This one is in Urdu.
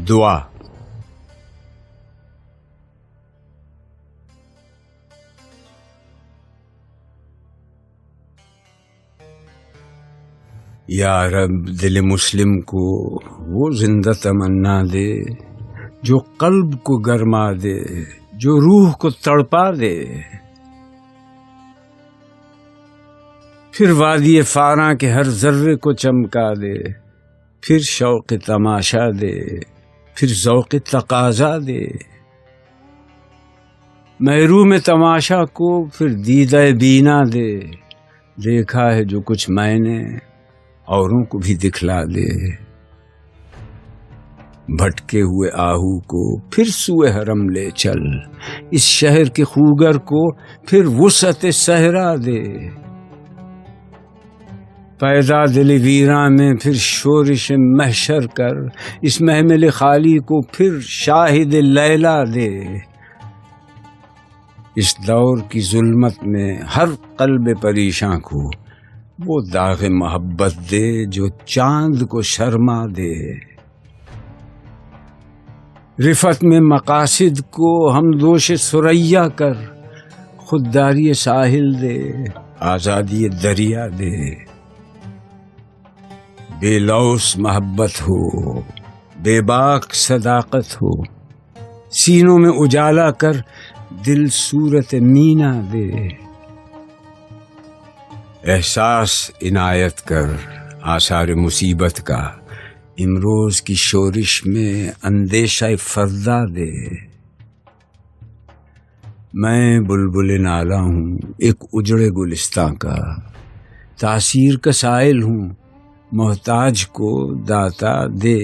دعا. یا رب دل مسلم کو وہ زندہ تمنا دے جو قلب کو گرما دے، جو روح کو تڑپا دے. پھر وادی فاراں کے ہر ذرے کو چمکا دے، پھر شوق تماشا دے، پھر ذوق تقاضا دے. محروم تماشا کو پھر دیدہ بینا دے. دیکھا ہے جو کچھ میں نے، اوروں کو بھی دکھلا دے. بھٹکے ہوئے آہو کو پھر سوئے حرم لے چل. اس شہر کے خوگر کو پھر وسعت صحرا دے. پیدا دل ویراں میں پھر شورش محشر کر. اس محمل خالی کو پھر شاہد لیلا دے. اس دور کی ظلمت میں ہر قلب پریشاں کو وہ داغ محبت دے جو چاند کو شرما دے. رفت میں مقاصد کو ہم دوش ثریا کر. خودداری ساحل دے، آزادی دریا دے. بے لوث محبت ہو، بے باک صداقت ہو. سینوں میں اجالا کر دل صورت مینا دے. احساس عنایت کر آثار مصیبت کا. امروز کی شورش میں اندیشہ فردا دے. میں بلبل نالا ہوں ایک اجڑے گلستان کا. تاثیر کا سائل ہوں، محتاج کو داتا دے.